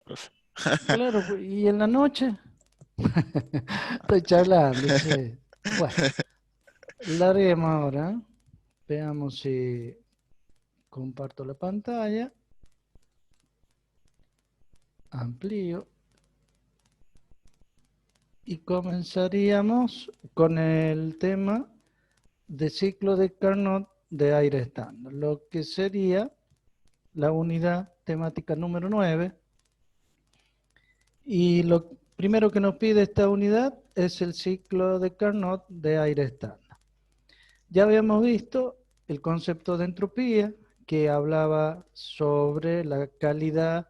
profe. Claro, pues, y en la noche estoy charlando, che. Bueno, larguemos ahora. Veamos si comparto la pantalla, amplío y comenzaríamos con el tema de ciclo de Carnot de aire estándar, lo que sería la unidad temática número 9. Y lo primero que nos pide esta unidad es el ciclo de Carnot de aire estándar. Ya habíamos visto el concepto de entropía, que hablaba sobre la calidad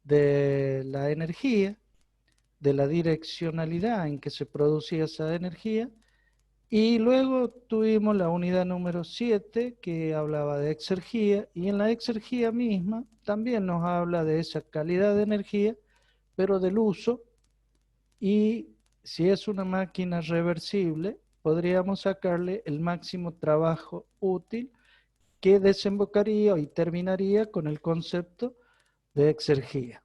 de la energía, de la direccionalidad en que se producía esa energía. Y luego tuvimos la unidad número 7, que hablaba de exergía, y en la exergía misma también nos habla de esa calidad de energía, pero del uso. Y si es una máquina reversible, podríamos sacarle el máximo trabajo útil, que desembocaría y terminaría con el concepto de exergía.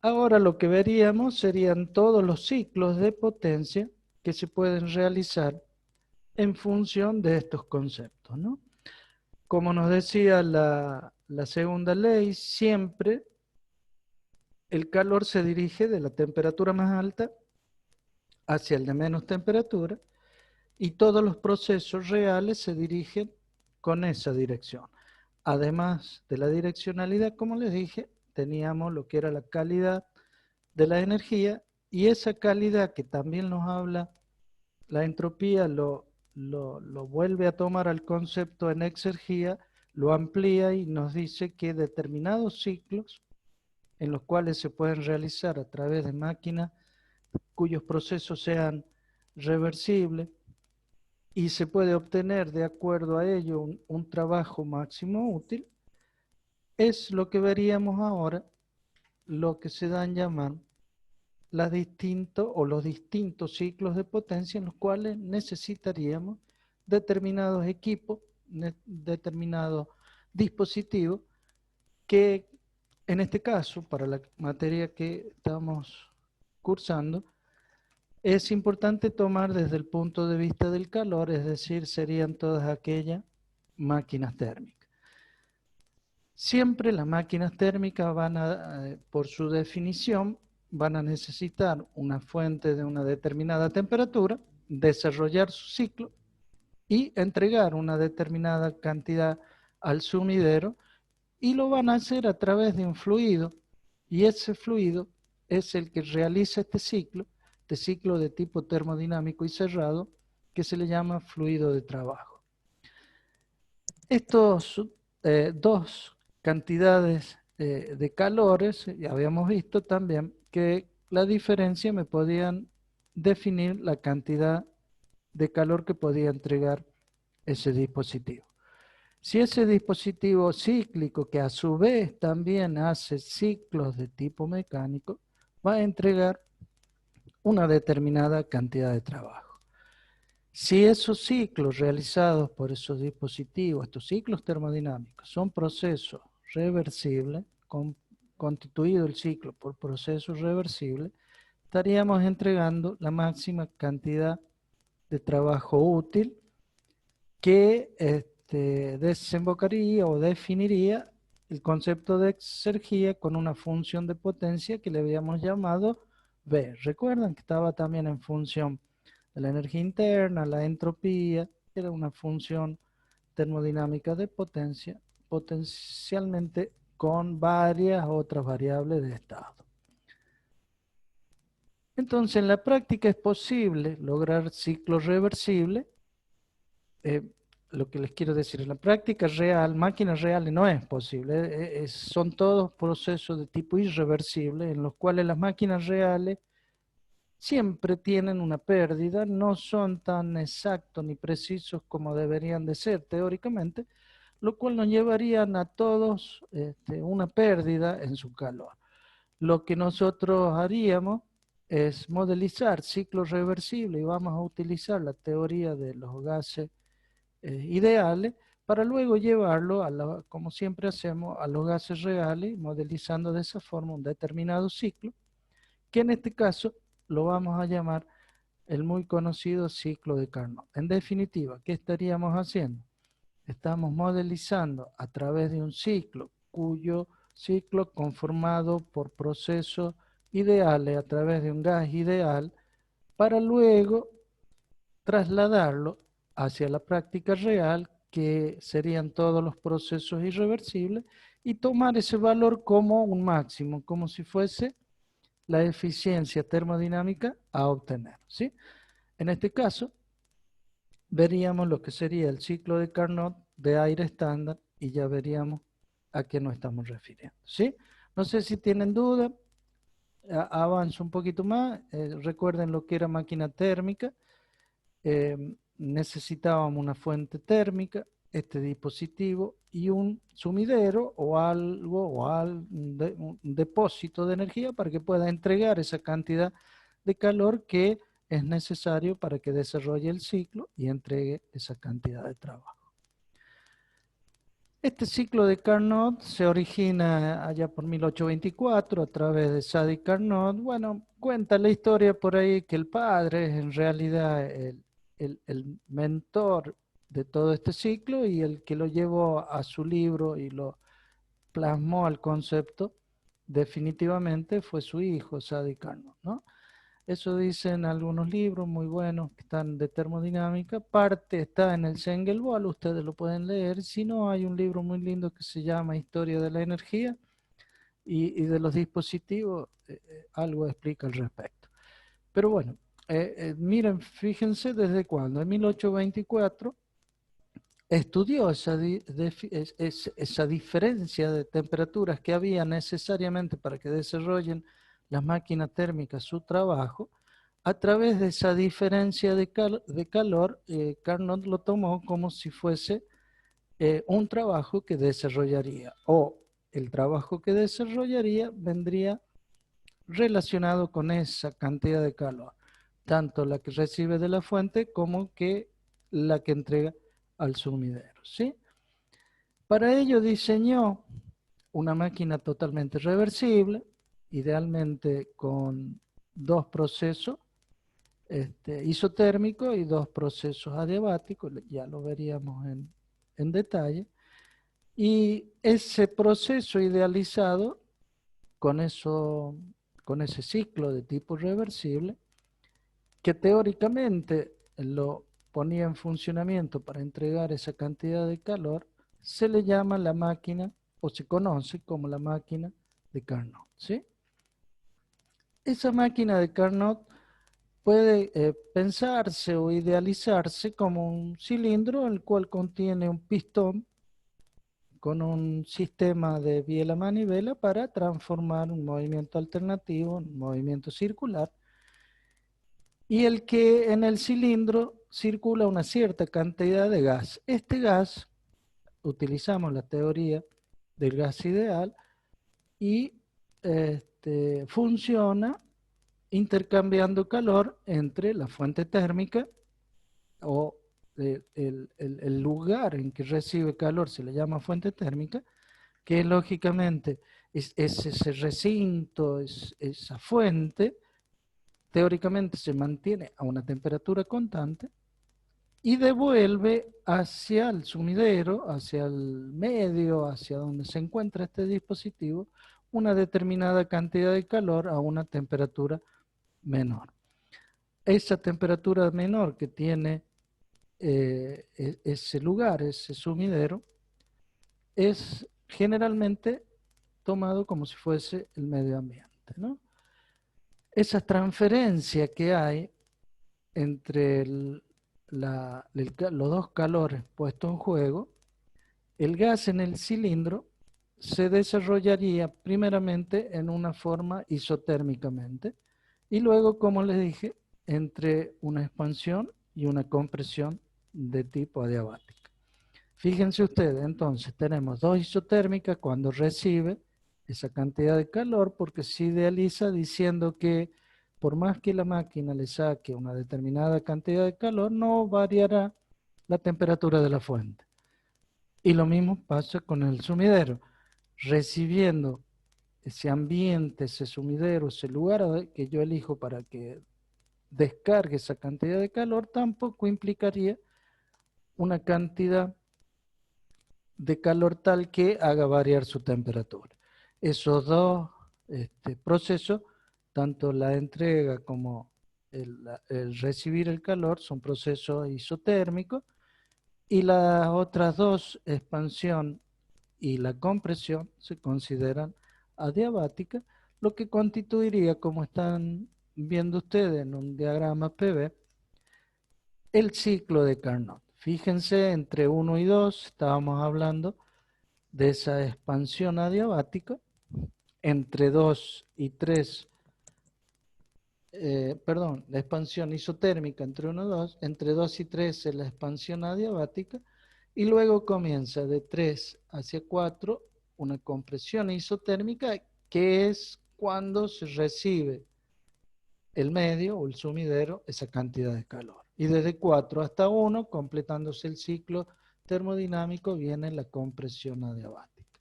Ahora lo que veríamos serían todos los ciclos de potencia que se pueden realizar en función de estos conceptos, ¿no? Como nos decía la segunda ley, siempre el calor se dirige de la temperatura más alta hacia el de menos temperatura, y todos los procesos reales se dirigen con esa dirección. Además de la direccionalidad, como les dije, teníamos lo que era la calidad de la energía, y esa calidad que también nos habla la entropía lo vuelve a tomar al concepto en exergía, lo amplía y nos dice que determinados ciclos en los cuales se pueden realizar a través de máquinas cuyos procesos sean reversibles, y se puede obtener de acuerdo a ello un trabajo máximo útil, es lo que veríamos ahora, lo que se dan llamar los distintos ciclos de potencia en los cuales necesitaríamos determinados equipos, determinados dispositivos, que en este caso, para la materia que estamos cursando, es importante tomar desde el punto de vista del calor, es decir, serían todas aquellas máquinas térmicas. Siempre las máquinas térmicas van a, por su definición, van a necesitar una fuente de una determinada temperatura, desarrollar su ciclo y entregar una determinada cantidad al sumidero, y lo van a hacer a través de un fluido, y ese fluido es el que realiza este ciclo de tipo termodinámico y cerrado, que se le llama fluido de trabajo. Estos dos cantidades de calores, ya habíamos visto también que la diferencia me podían definir la cantidad de calor que podía entregar ese dispositivo. Si ese dispositivo cíclico, que a su vez también hace ciclos de tipo mecánico, va a entregar una determinada cantidad de trabajo. Si esos ciclos realizados por esos dispositivos, estos ciclos termodinámicos, son procesos reversibles, constituido el ciclo por procesos reversibles, estaríamos entregando la máxima cantidad de trabajo útil, que desembocaría o definiría el concepto de exergía con una función de potencia que le habíamos llamado V. Recuerdan que estaba también en función de la energía interna, la entropía, era una función termodinámica de potencia, potencialmente con varias otras variables de estado. Entonces, en la práctica es posible lograr ciclos reversibles. Lo que les quiero decir, en la práctica real, máquinas reales no es posible, son todos procesos de tipo irreversible, en los cuales las máquinas reales siempre tienen una pérdida, no son tan exactos ni precisos como deberían de ser teóricamente, lo cual nos llevarían a todos una pérdida en su calor. Lo que nosotros haríamos es modelizar ciclos reversibles, y vamos a utilizar la teoría de los gases ideales para luego llevarlo, como siempre hacemos, a los gases reales, modelizando de esa forma un determinado ciclo, que en este caso lo vamos a llamar el muy conocido ciclo de Carnot. En definitiva, ¿qué estaríamos haciendo? Estamos modelizando a través de un ciclo, cuyo ciclo conformado por procesos ideales a través de un gas ideal, para luego trasladarlo hacia la práctica real, que serían todos los procesos irreversibles, y tomar ese valor como un máximo, como si fuese la eficiencia termodinámica a obtener, ¿sí? En este caso, veríamos lo que sería el ciclo de Carnot de aire estándar y ya veríamos a qué nos estamos refiriendo, ¿sí? No sé si tienen duda, avanzo un poquito más. Recuerden lo que era máquina térmica. Necesitábamos una fuente térmica, este dispositivo y un sumidero o algo, un depósito de energía para que pueda entregar esa cantidad de calor que es necesario para que desarrolle el ciclo y entregue esa cantidad de trabajo. Este ciclo de Carnot se origina allá por 1824 a través de Sadi Carnot. Bueno, cuenta la historia por ahí que el padre es en realidad el mentor de todo este ciclo y el que lo llevó a su libro y lo plasmó al concepto definitivamente fue su hijo, Sadi Carnot, ¿no? Eso dicen algunos libros muy buenos que están de termodinámica. Parte está en el Sengelball, ustedes lo pueden leer. Si no, hay un libro muy lindo que se llama Historia de la Energía y de los dispositivos, algo explica al respecto. Pero bueno, miren, fíjense desde cuándo. En 1824 estudió esa diferencia de temperaturas que había necesariamente para que desarrollen las máquinas térmicas su trabajo. A través de esa diferencia de calor, Carnot lo tomó como si fuese un trabajo que desarrollaría, o el trabajo que desarrollaría vendría relacionado con esa cantidad de calor, tanto la que recibe de la fuente como que la que entrega al sumidero, ¿sí? Para ello diseñó una máquina totalmente reversible, idealmente con dos procesos isotérmicos y dos procesos adiabáticos, ya lo veríamos en detalle. Y ese proceso idealizado con ese ciclo de tipo reversible, que teóricamente lo ponía en funcionamiento para entregar esa cantidad de calor, se le llama la máquina, o se conoce como la máquina de Carnot, ¿sí? Esa máquina de Carnot puede pensarse o idealizarse como un cilindro el cual contiene un pistón con un sistema de biela manivela para transformar un movimiento alternativo en un movimiento circular, y el que en el cilindro circula una cierta cantidad de gas. Este gas, utilizamos la teoría del gas ideal y funciona intercambiando calor entre la fuente térmica o el lugar en que recibe calor se le llama fuente térmica, que lógicamente es ese recinto, esa fuente, teóricamente se mantiene a una temperatura constante y devuelve hacia el sumidero, hacia el medio, hacia donde se encuentra este dispositivo, una determinada cantidad de calor a una temperatura menor. Esa temperatura menor que tiene ese lugar, ese sumidero, es generalmente tomado como si fuese el medio ambiente, ¿no? Esa transferencia que hay entre los dos calores puestos en juego, el gas en el cilindro se desarrollaría primeramente en una forma isotérmicamente y luego, como les dije, entre una expansión y una compresión de tipo adiabática. Fíjense ustedes, entonces tenemos dos isotérmicas cuando recibe esa cantidad de calor, porque se idealiza diciendo que por más que la máquina le saque una determinada cantidad de calor, no variará la temperatura de la fuente. Y lo mismo pasa con el sumidero. Recibiendo ese ambiente, ese sumidero, ese lugar que yo elijo para que descargue esa cantidad de calor, tampoco implicaría una cantidad de calor tal que haga variar su temperatura. Esos dos procesos, tanto la entrega como el recibir el calor, son procesos isotérmicos, y las otras dos, expansión y la compresión, se consideran adiabáticas, lo que constituiría, como están viendo ustedes en un diagrama PV, el ciclo de Carnot. Fíjense, entre 1 y 2 estábamos hablando de esa expansión adiabática, entre 2 y 3, perdón, la expansión isotérmica entre 1 y 2, entre 2 y 3 es la expansión adiabática, y luego comienza de 3 hacia 4 una compresión isotérmica, que es cuando se recibe el medio o el sumidero esa cantidad de calor. Y desde 4 hasta 1, completándose el ciclo termodinámico, viene la compresión adiabática.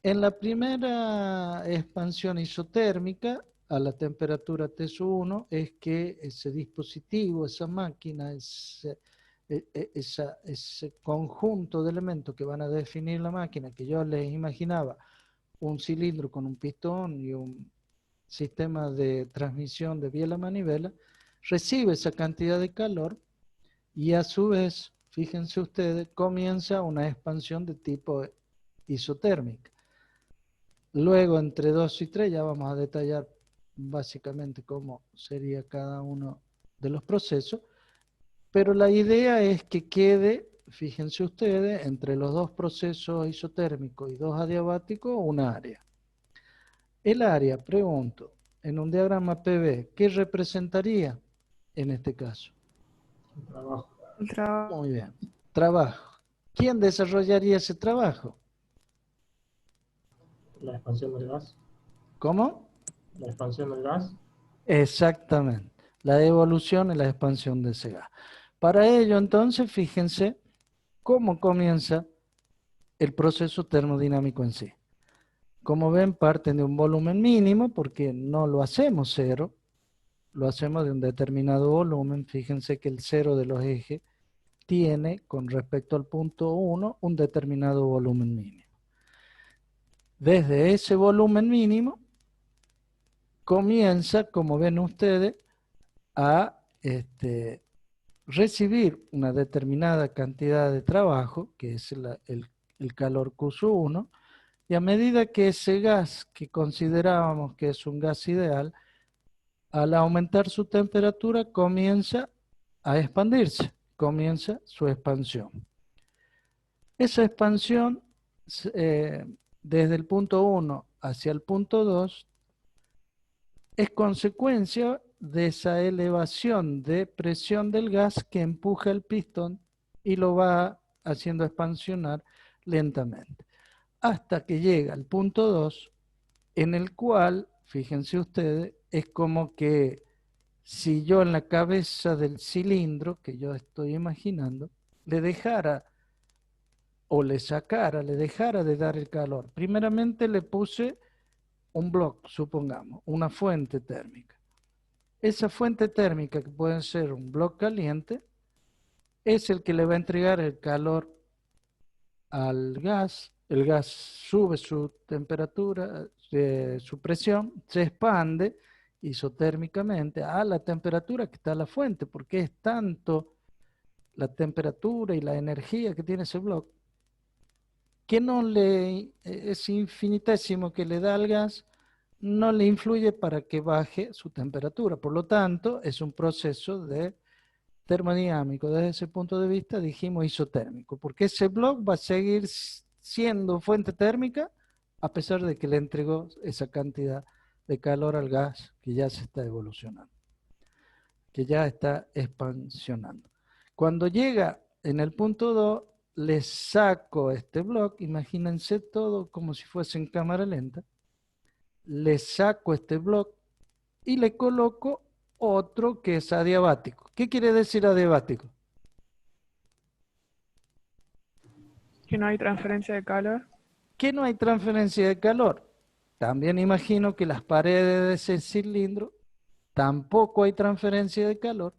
En la primera expansión isotérmica, a la temperatura T1, es que ese dispositivo, esa máquina, ese conjunto de elementos que van a definir la máquina, que yo les imaginaba un cilindro con un pistón y un sistema de transmisión de biela a manivela, recibe esa cantidad de calor y a su vez, fíjense ustedes, comienza una expansión de tipo isotérmica. Luego, entre 2 y 3, ya vamos a detallar básicamente cómo sería cada uno de los procesos, pero la idea es que quede, fíjense ustedes, entre los dos procesos isotérmicos y dos adiabáticos, una área. El área, pregunto, en un diagrama PV, ¿qué representaría en este caso? El trabajo. El trabajo. Muy bien, trabajo. ¿Quién desarrollaría ese trabajo? La expansión del gas. ¿Cómo? La expansión del gas. Exactamente, la evolución y la expansión de ese gas. Para ello, entonces, fíjense cómo comienza el proceso termodinámico en sí. Como ven, parten de un volumen mínimo, porque no lo hacemos cero, lo hacemos de un determinado volumen. Fíjense que el cero de los ejes tiene, con respecto al punto 1, un determinado volumen mínimo. Desde ese volumen mínimo, comienza, como ven ustedes, a recibir una determinada cantidad de trabajo, que es el calor Q1, y a medida que ese gas, que considerábamos que es un gas ideal, al aumentar su temperatura comienza a expandirse, comienza su expansión. Esa expansión, eh, desde el punto 1 hacia el punto 2, es consecuencia de esa elevación de presión del gas que empuja el pistón y lo va haciendo expansionar lentamente, hasta que llega al punto 2, en el cual, fíjense ustedes, es como que si yo en la cabeza del cilindro, que yo estoy imaginando, le dejara o le sacara, le dejara de dar el calor. Primeramente le puse un bloque, supongamos, una fuente térmica. Esa fuente térmica, que puede ser un bloque caliente, es el que le va a entregar el calor al gas. El gas sube su temperatura, su presión, se expande isotérmicamente a la temperatura que está la fuente, porque es tanto la temperatura y la energía que tiene ese bloque, que no le, es infinitésimo que le da al gas, no le influye para que baje su temperatura. Por lo tanto, es un proceso de termodinámico. Desde ese punto de vista dijimos isotérmico, porque ese bloque va a seguir siendo fuente térmica a pesar de que le entregó esa cantidad de calor al gas que ya se está evolucionando, que ya está expansionando. Cuando llega en el punto 2, le saco este bloque, imagínense todo como si fuese en cámara lenta, le saco este bloque y le coloco otro que es adiabático. ¿Qué quiere decir adiabático? Que no hay transferencia de calor. Que no hay transferencia de calor. También imagino que las paredes de ese cilindro tampoco hay transferencia de calor.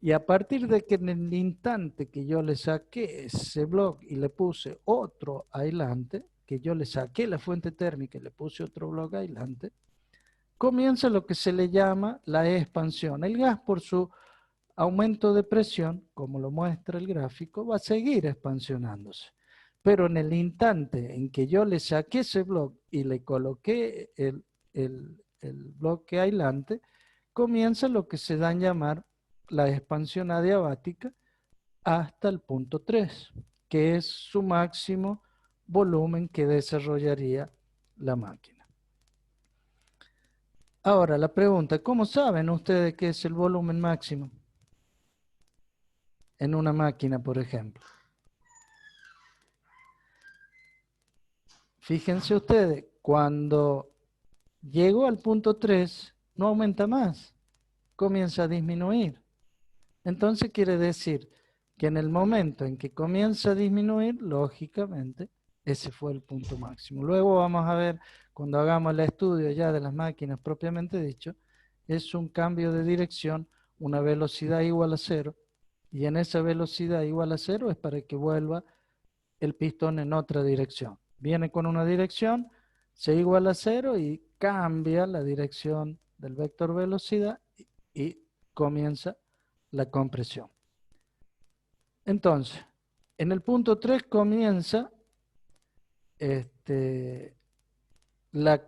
Y a partir de que en el instante que yo le saqué ese bloque y le puse otro aislante, que yo le saqué la fuente térmica y le puse otro bloque aislante, comienza lo que se le llama la expansión. El gas, por su aumento de presión, como lo muestra el gráfico, va a seguir expansionándose. Pero en el instante en que yo le saqué ese bloque y le coloqué el bloque aislante, comienza lo que se da en llamar la expansión adiabática hasta el punto 3, que es su máximo volumen que desarrollaría la máquina. Ahora, la pregunta, ¿cómo saben ustedes qué es el volumen máximo en una máquina, por ejemplo? Fíjense ustedes, cuando llego al punto 3, no aumenta más, comienza a disminuir. Entonces quiere decir que en el momento en que comienza a disminuir, lógicamente, ese fue el punto máximo. Luego vamos a ver, cuando hagamos el estudio ya de las máquinas propiamente dicho, es un cambio de dirección, una velocidad igual a 0, y en esa velocidad igual a 0 es para que vuelva el pistón en otra dirección. Viene con una dirección, se iguala a 0 y cambia la dirección del vector velocidad y comienza la compresión. Entonces, en el punto 3 comienza la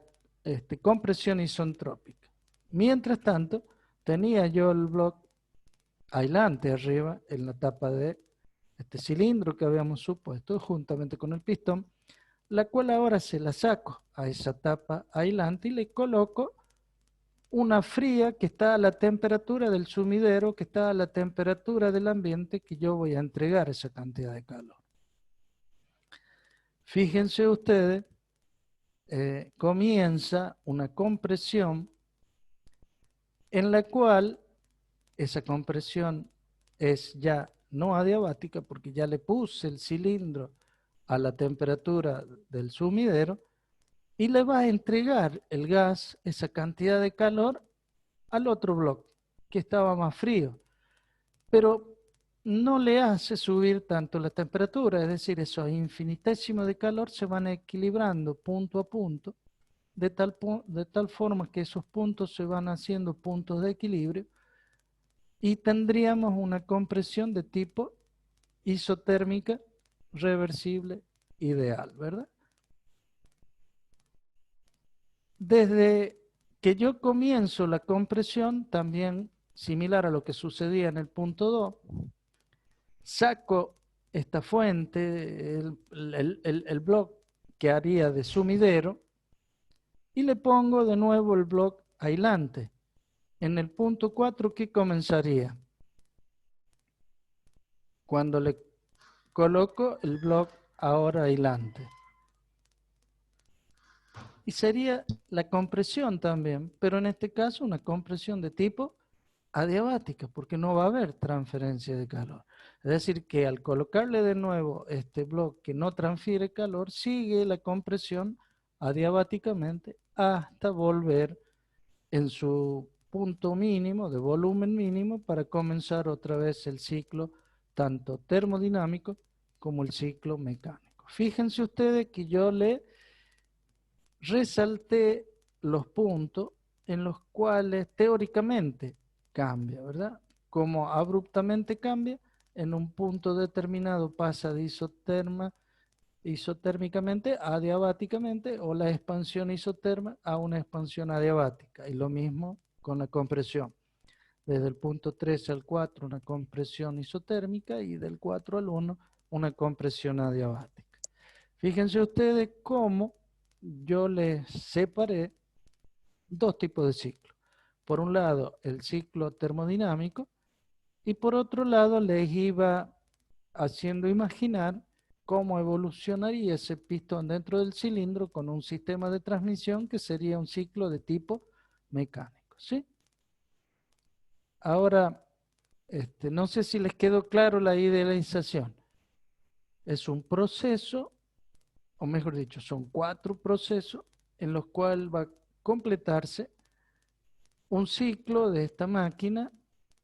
compresión isentrópica. Mientras tanto, tenía yo el bloque aislante arriba en la tapa de este cilindro que habíamos supuesto juntamente con el pistón, la cual ahora se la saco a esa tapa aislante y le coloco una fría que está a la temperatura del sumidero, que está a la temperatura del ambiente que yo voy a entregar esa cantidad de calor. Fíjense ustedes, comienza una compresión en la cual esa compresión es ya no adiabática porque ya le puse el cilindro a la temperatura del sumidero y le va a entregar el gas esa cantidad de calor al otro bloque que estaba más frío, pero no le hace subir tanto la temperatura, es decir, esos infinitésimos de calor se van equilibrando punto a punto, de tal forma que esos puntos se van haciendo puntos de equilibrio y tendríamos una compresión de tipo isotérmica reversible ideal, ¿verdad? Desde que yo comienzo la compresión, también similar a lo que sucedía en el punto 2, saco esta fuente, el bloque que haría de sumidero, y le pongo de nuevo el bloque aislante. En el punto 4, ¿qué comenzaría? Cuando le coloco el bloque ahora aislante. Y sería la compresión también, pero en este caso una compresión de tipo adiabática, porque no va a haber transferencia de calor. Es decir, que al colocarle de nuevo este bloque que no transfiere calor, sigue la compresión adiabáticamente hasta volver en su punto mínimo, de volumen mínimo, para comenzar otra vez el ciclo tanto termodinámico como el ciclo mecánico. Fíjense ustedes que yo le resalté los puntos en los cuales teóricamente cambia, ¿verdad? Como abruptamente cambia, en un punto determinado pasa de isotérmicamente a adiabáticamente, o la expansión isoterma a una expansión adiabática. Y lo mismo con la compresión. Desde el punto 3 al 4 una compresión isotérmica y del 4 al 1 una compresión adiabática. Fíjense ustedes cómo yo les separé dos tipos de ciclos. Por un lado, el ciclo termodinámico, y por otro lado les iba haciendo imaginar cómo evolucionaría ese pistón dentro del cilindro con un sistema de transmisión que sería un ciclo de tipo mecánico, ¿sí? Ahora, no sé si les quedó claro la idealización. es un proceso, o mejor dicho, son 4 procesos en los cuales va a completarse un ciclo de esta máquina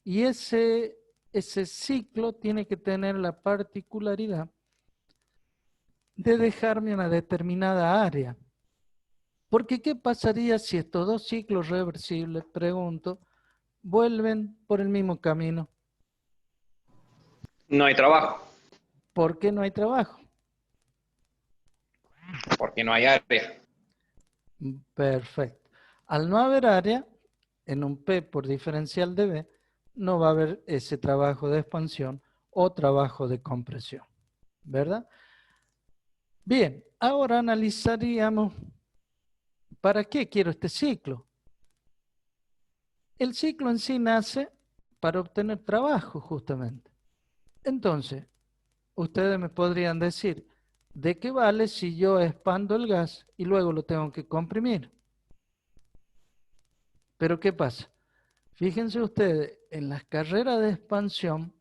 y ese ciclo tiene que tener la particularidad de dejarme una determinada área. Porque ¿qué pasaría si estos 2 ciclos reversibles, pregunto, vuelven por el mismo camino? No hay trabajo, ¿Por qué no hay trabajo? porque no hay área. Perfecto. Al no haber área, en un P por diferencial de B, no va a haber ese trabajo de expansión o trabajo de compresión, ¿verdad? Bien, ahora analizaríamos, ¿para qué quiero este ciclo? El ciclo en sí nace para obtener trabajo, justamente. Entonces, ustedes me podrían decir, ¿de qué vale si yo expando el gas y luego lo tengo que comprimir? Pero ¿qué pasa? Fíjense ustedes, en las carreras de expansión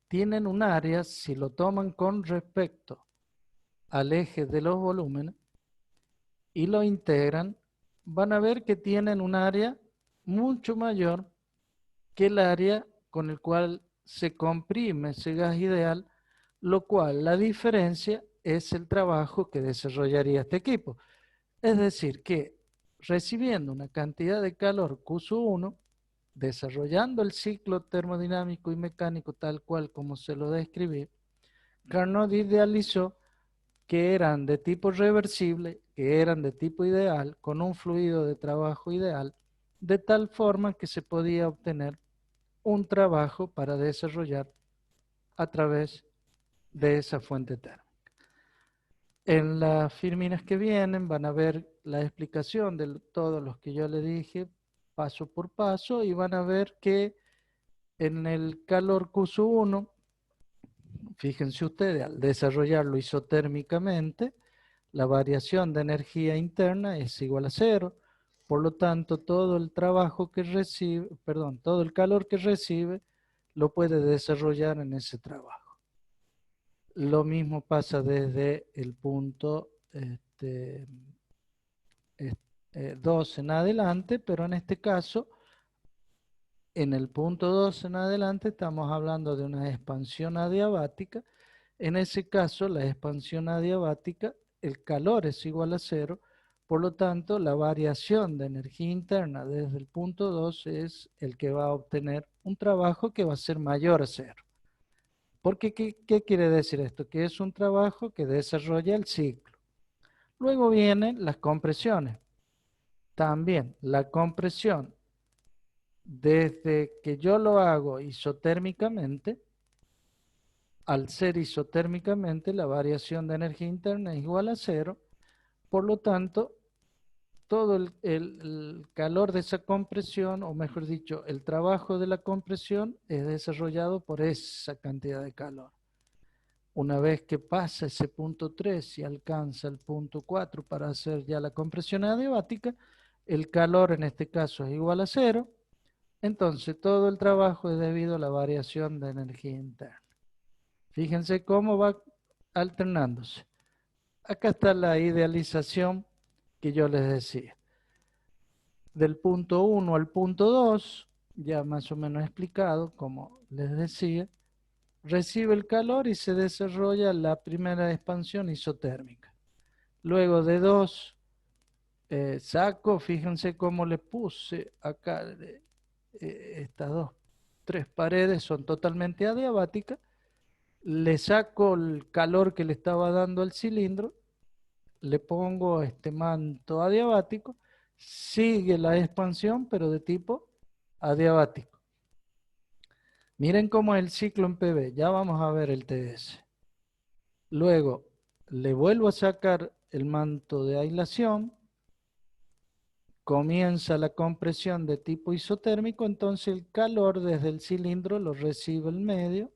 tienen un área, si lo toman con respecto al eje de los volúmenes y lo integran, van a ver que tienen un área mucho mayor que el área con el cual se comprime ese gas ideal, lo cual la diferencia es el trabajo que desarrollaría este equipo. Es decir, que recibiendo una cantidad de calor Q1, desarrollando el ciclo termodinámico y mecánico tal cual como se lo describí, Carnot idealizó que eran de tipo reversible, que eran de tipo ideal, con un fluido de trabajo ideal, de tal forma que se podía obtener un trabajo para desarrollar a través de esa fuente térmica. En las filminas que vienen van a ver la explicación de todos los que yo le dije paso por paso y van a ver que en el calor Q1, fíjense ustedes, al desarrollarlo isotérmicamente, la variación de energía interna es igual a 0. Por lo tanto, todo el trabajo que recibe, perdón, todo el calor que recibe lo puede desarrollar en ese trabajo. Lo mismo pasa desde el punto 2 en adelante, pero en este caso, en el punto 2 en adelante estamos hablando de una expansión adiabática. En ese caso, la expansión adiabática, el calor es igual a 0, por lo tanto, la variación de energía interna desde el punto 2 es el que va a obtener un trabajo que va a ser mayor a 0. Porque, ¿qué quiere decir esto? Que es un trabajo que desarrolla el ciclo. Luego vienen las compresiones. También la compresión, desde que yo lo hago isotérmicamente, al ser isotérmicamente, la variación de energía interna es igual a 0. Por lo tanto, todo el calor de esa compresión, o mejor dicho, el trabajo de la compresión es desarrollado por esa cantidad de calor. Una vez que pasa ese punto 3 y alcanza el punto 4 para hacer ya la compresión adiabática, el calor en este caso es igual a 0. Entonces todo el trabajo es debido a la variación de energía interna. Fíjense cómo va alternándose. Acá está la idealización que yo les decía. Del punto 1 al punto 2, ya más o menos explicado, como les decía, recibe el calor y se desarrolla la primera expansión isotérmica. Luego de 2, saco, fíjense cómo le puse acá, estas 3 paredes son totalmente adiabáticas, le saco el calor que le estaba dando al cilindro, le pongo este manto adiabático, sigue la expansión pero de tipo adiabático. Miren cómo es el ciclo en PV, ya vamos a ver el TS. Luego le vuelvo a sacar el manto de aislación, comienza la compresión de tipo isotérmico, entonces el calor desde el cilindro lo recibe el medio,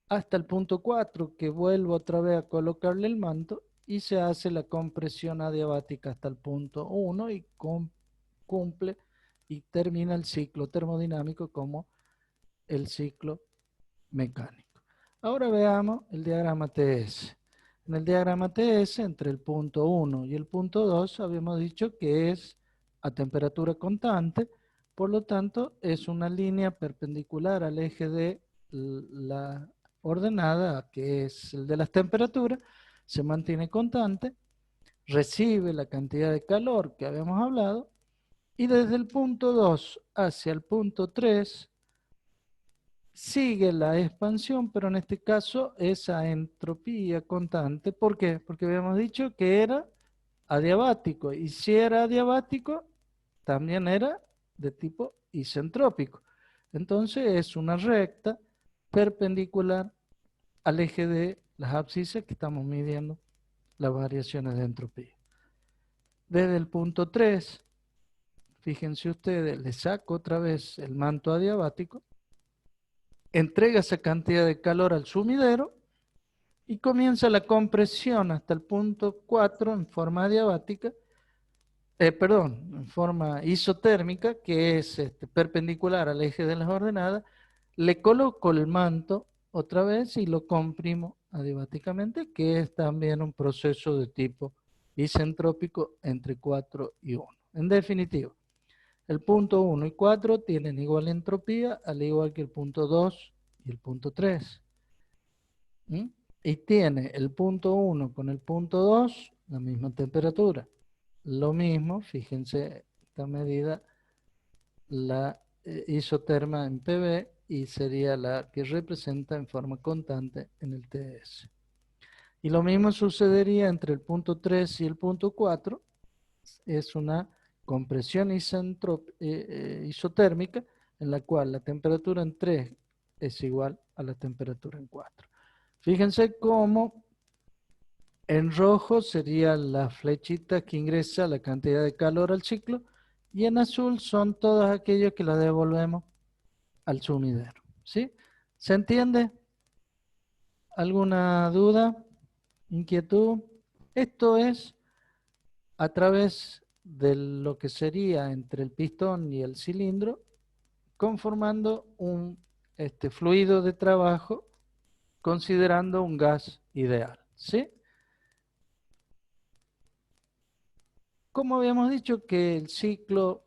hasta el punto 4 que vuelvo otra vez a colocarle el manto y se hace la compresión adiabática hasta el punto 1 y cumple y termina el ciclo termodinámico como el ciclo mecánico. Ahora veamos el diagrama TS. En el diagrama TS, entre el punto 1 y el punto 2, habíamos dicho que es a temperatura constante, por lo tanto, es una línea perpendicular al eje de la ordenada, que es el de las temperaturas, se mantiene constante, recibe la cantidad de calor que habíamos hablado, y desde el punto 2 hacia el punto 3 sigue la expansión, pero en este caso es a entropía constante. ¿Por qué? Porque habíamos dicho que era adiabático, y si era adiabático, también era de tipo isentrópico. Entonces es una recta perpendicular al eje de las abscisas que estamos midiendo las variaciones de entropía. Desde el punto 3, fíjense ustedes, le saco otra vez el manto adiabático, entrega esa cantidad de calor al sumidero y comienza la compresión hasta el punto 4 en forma adiabática, en forma isotérmica, que es perpendicular al eje de las ordenadas. Le coloco el manto otra vez y lo comprimo adiabáticamente, que es también un proceso de tipo isentrópico entre 4 y 1. En definitiva, el punto 1 y 4 tienen igual entropía, al igual que el punto 2 y el punto 3. ¿Mm? Y tiene el punto 1 con el punto 2 la misma temperatura. Lo mismo, fíjense, esta medida, la isoterma en PV, y sería la que representa en forma constante en el TS. Y lo mismo sucedería entre el punto 3 y el punto 4. Es una compresión isotérmica en la cual la temperatura en 3 es igual a la temperatura en 4. Fíjense cómo en rojo sería la flechita que ingresa la cantidad de calor al ciclo, y en azul son todos aquellos que la devolvemos al sumidero. ¿Sí? ¿Se entiende? ¿Alguna duda? ¿Inquietud? Esto es a través de lo que sería entre el pistón y el cilindro, conformando un fluido de trabajo, considerando un gas ideal. ¿Sí? Como habíamos dicho que el ciclo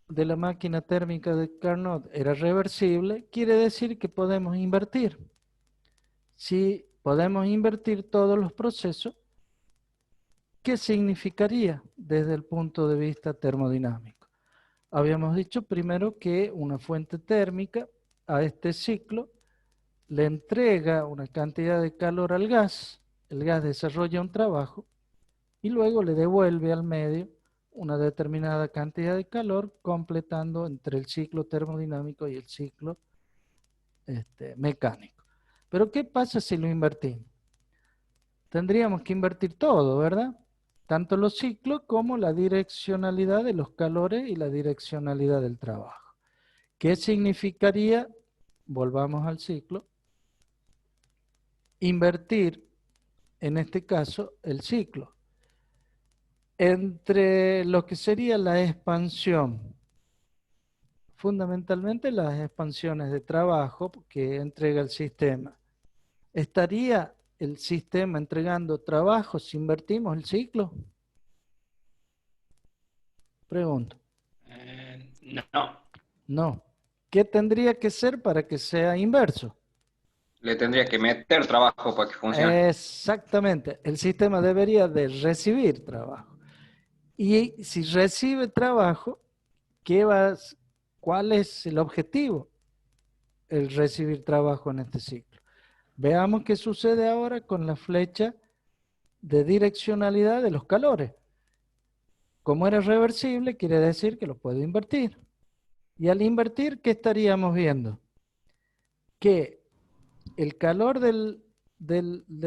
de la máquina térmica de Carnot era reversible, quiere decir que podemos invertir. Si podemos invertir todos los procesos, ¿qué significaría desde el punto de vista termodinámico? Habíamos dicho primero que una fuente térmica a este ciclo le entrega una cantidad de calor al gas, el gas desarrolla un trabajo y luego le devuelve al medio una determinada cantidad de calor, completando entre el ciclo termodinámico y el ciclo mecánico. Pero ¿qué pasa si lo invertimos? Tendríamos que invertir todo, ¿verdad? Tanto los ciclos como la direccionalidad de los calores y la direccionalidad del trabajo. ¿Qué significaría, volvamos al ciclo, invertir, en este caso, el ciclo? Entre lo que sería la expansión, fundamentalmente las expansiones de trabajo que entrega el sistema, ¿estaría el sistema entregando trabajo si invertimos el ciclo? Pregunto. No, No. ¿Qué tendría que ser para que sea inverso? le tendría que meter trabajo para que funcione. Exactamente. El sistema debería de recibir trabajo. Y si recibe trabajo, ¿cuál es el objetivo? El recibir trabajo en este ciclo. Veamos qué sucede ahora con la flecha de direccionalidad de los calores. Como era reversible, quiere decir que lo puedo invertir. Y al invertir, ¿qué estaríamos viendo? Que el calor del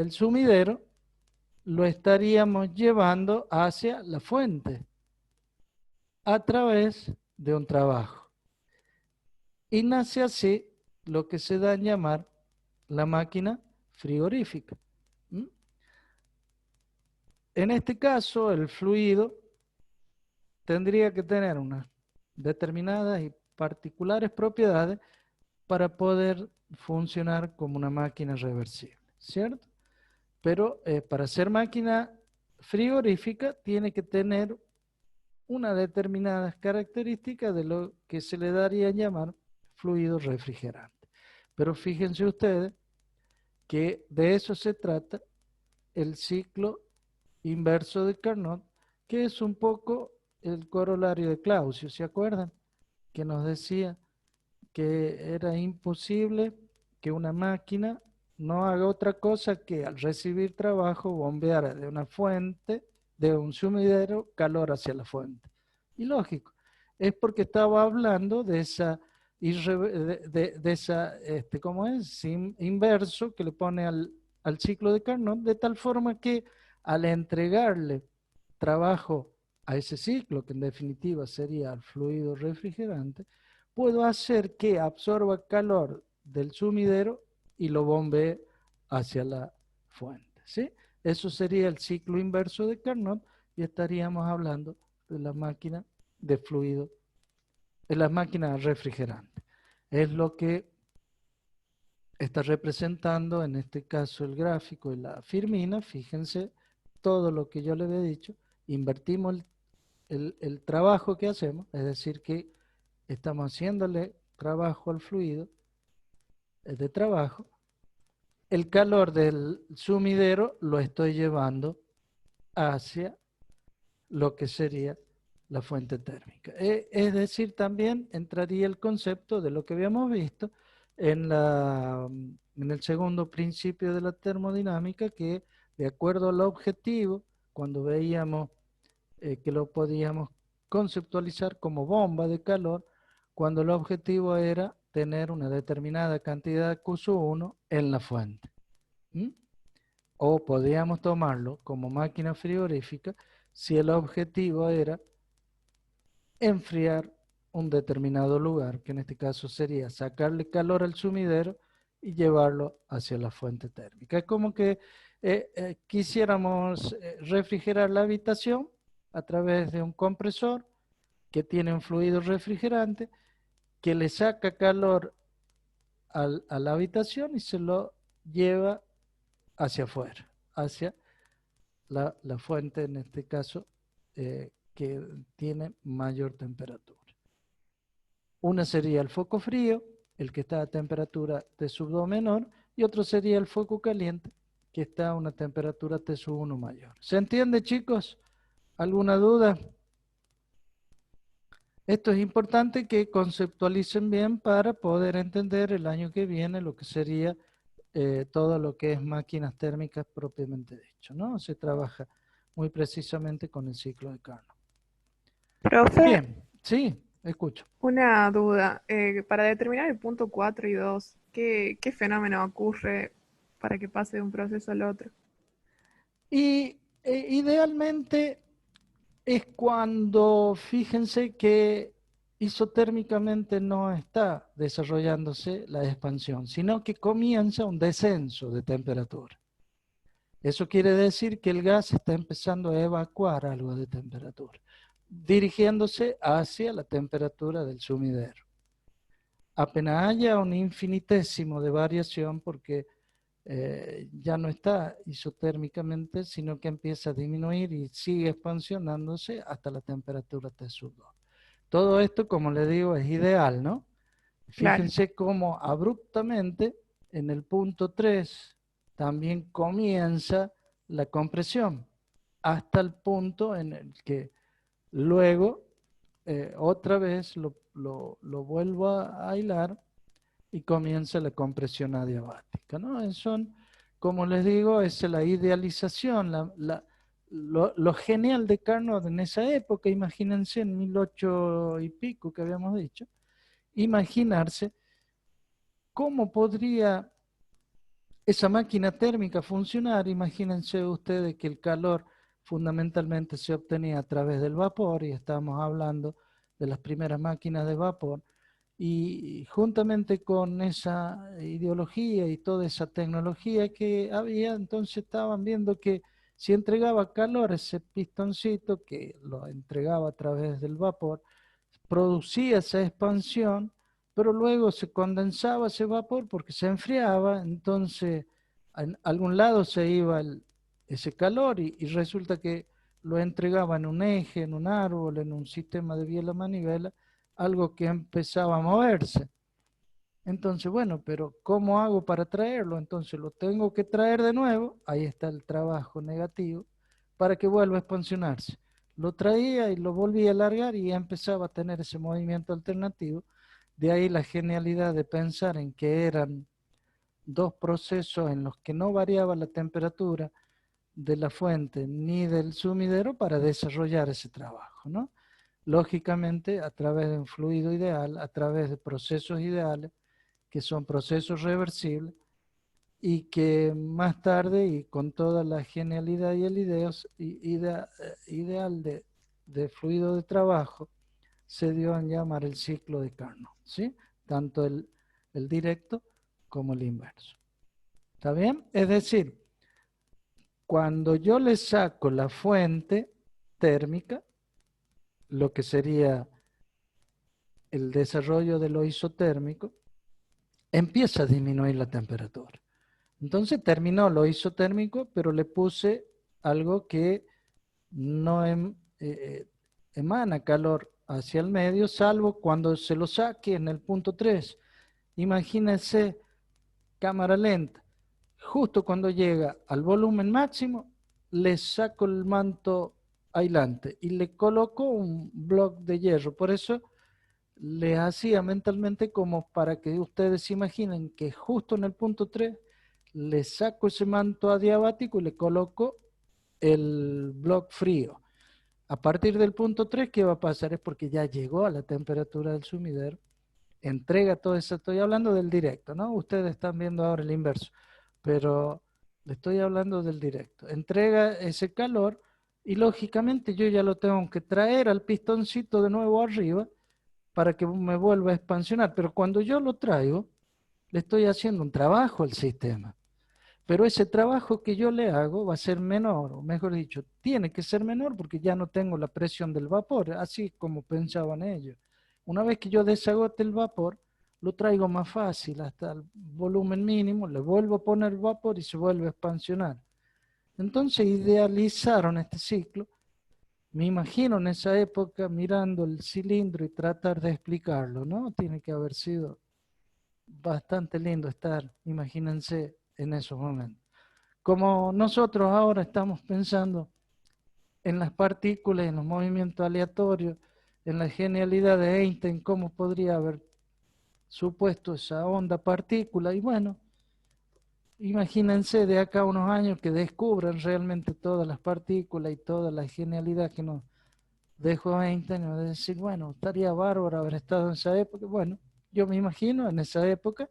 sumidero lo estaríamos llevando hacia la fuente a través de un trabajo. Y nace así lo que se da en llamar la máquina frigorífica. ¿Mm? En este caso, el fluido tendría que tener unas determinadas y particulares propiedades para poder funcionar como una máquina reversible, ¿cierto? Pero para ser máquina frigorífica tiene que tener una determinadas características de lo que se le daría a llamar fluido refrigerante. Pero fíjense ustedes que de eso se trata el ciclo inverso de Carnot, que es un poco el corolario de Clausius, ¿se acuerdan? Que nos decía que era imposible que una máquina no haga otra cosa que al recibir trabajo bombear de una fuente, de un sumidero, calor hacia la fuente. Y lógico, es porque estaba hablando de esa, ¿cómo es? Inverso que le pone al ciclo de Carnot, de tal forma que al entregarle trabajo a ese ciclo, que en definitiva sería el fluido refrigerante, puedo hacer que absorba calor del sumidero y lo bombee hacia la fuente, ¿sí? Eso sería el ciclo inverso de Carnot y estaríamos hablando de la máquina de fluido, de la máquina refrigerante. Es lo que está representando en este caso el gráfico de la Firmina. Fíjense todo lo que yo le había dicho. Invertimos el trabajo que hacemos, es decir, que estamos haciéndole trabajo al fluido de trabajo. El calor del sumidero lo estoy llevando hacia lo que sería la fuente térmica. Es decir, también entraría el concepto de lo que habíamos visto en el segundo principio de la termodinámica, que de acuerdo al objetivo, cuando veíamos que lo podíamos conceptualizar como bomba de calor, cuando el objetivo era tener una determinada cantidad de Q1 en la fuente. ¿Mm? O podríamos tomarlo como máquina frigorífica si el objetivo era enfriar un determinado lugar, que en este caso sería sacarle calor al sumidero y llevarlo hacia la fuente térmica. Es como que quisiéramos refrigerar la habitación a través de un compresor que tiene un fluido refrigerante que le saca calor a la habitación y se lo lleva hacia afuera, hacia la fuente, en este caso, que tiene mayor temperatura. Una sería el foco frío, el que está a temperatura T sub 2 menor, y otro sería el foco caliente, que está a una temperatura T sub 1 mayor. ¿Se entiende, chicos? ¿Alguna duda? Esto es importante que conceptualicen bien para poder entender el año que viene lo que sería todo lo que es máquinas térmicas propiamente dicho, ¿no? Se trabaja muy precisamente con el ciclo de Carnot. Profe, Bien, sí, escucho. una duda. Para determinar el punto 4 y 2, ¿qué fenómeno ocurre para que pase de un proceso al otro? Y idealmente es cuando, fíjense que isotérmicamente no está desarrollándose la expansión, sino que comienza un descenso de temperatura. Eso quiere decir que el gas está empezando a evacuar algo de temperatura, dirigiéndose hacia la temperatura del sumidero. Apenas haya un infinitésimo de variación, porque ya no está isotérmicamente, sino que empieza a disminuir y sigue expansionándose hasta la temperatura T sub 2. Todo esto, como les digo, es ideal, ¿no? Claro. Fíjense cómo abruptamente en el punto 3 también comienza la compresión, hasta el punto en el que luego otra vez lo vuelvo a hilar y comienza la compresión adiabática, ¿no? Son, como les digo, es la idealización, lo genial de Carnot en esa época. Imagínense en 1800 y pico que habíamos dicho, imaginarse cómo podría esa máquina térmica funcionar. Imagínense ustedes que el calor fundamentalmente se obtenía a través del vapor, y estamos hablando de las primeras máquinas de vapor, y juntamente con esa ideología y toda esa tecnología que había, entonces estaban viendo que si entregaba calor a ese pistoncito que lo entregaba a través del vapor, producía esa expansión pero luego se condensaba ese vapor porque se enfriaba, entonces en algún lado se iba ese calor y resulta que lo entregaba en un eje, en un árbol, en un sistema de biela-manivela, algo que empezaba a moverse. Entonces, bueno, pero ¿cómo hago para traerlo? Entonces lo tengo que traer de nuevo, ahí está el trabajo negativo, para que vuelva a expansionarse. Lo traía y lo volvía a alargar y ya empezaba a tener ese movimiento alternativo. De ahí la genialidad de pensar en que eran dos procesos en los que no variaba la temperatura de la fuente ni del sumidero para desarrollar ese trabajo, ¿no? Lógicamente, a través de un fluido ideal, a través de procesos ideales, que son procesos reversibles, y que más tarde, y con toda la genialidad y el ideal de fluido de trabajo, se dio a llamar el ciclo de Carnot, ¿sí? Tanto el directo como el inverso. ¿Está bien? Es decir, cuando yo le saco la fuente térmica, lo que sería el desarrollo de lo isotérmico, empieza a disminuir la temperatura. Entonces terminó lo isotérmico, pero le puse algo que no emana calor hacia el medio, salvo cuando se lo saque en el punto 3. Imagínense, cámara lenta, justo cuando llega al volumen máximo, le saco el manto aislante y le coloco un bloque de hierro. Por eso les hacía mentalmente como para que ustedes se imaginen que justo en el punto 3 le saco ese manto adiabático y le coloco el bloque frío. A partir del punto 3, ¿qué va a pasar? Es porque ya llegó a la temperatura del sumidero, entrega todo eso. Estoy hablando del directo, ¿no? Ustedes están viendo ahora el inverso, pero le estoy hablando del directo. Entrega ese calor y lógicamente yo ya lo tengo que traer al pistoncito de nuevo arriba para que me vuelva a expansionar. Pero cuando yo lo traigo, le estoy haciendo un trabajo al sistema. Pero ese trabajo que yo le hago va a ser menor, o mejor dicho, tiene que ser menor porque ya no tengo la presión del vapor, así como pensaban ellos. Una vez que yo desagote el vapor, lo traigo más fácil hasta el volumen mínimo, le vuelvo a poner vapor y se vuelve a expansionar. Entonces idealizaron este ciclo. Me imagino en esa época mirando el cilindro y tratar de explicarlo, ¿no? Tiene que haber sido bastante lindo estar, imagínense, en esos momentos. Como nosotros ahora estamos pensando en las partículas, en los movimientos aleatorios, en la genialidad de Einstein, cómo podría haber supuesto esa onda partícula, y bueno, imagínense de acá a unos años que descubran realmente todas las partículas y toda la genialidad que nos dejó Einstein, y decir, bueno, estaría bárbaro haber estado en esa época. Bueno, yo me imagino en esa época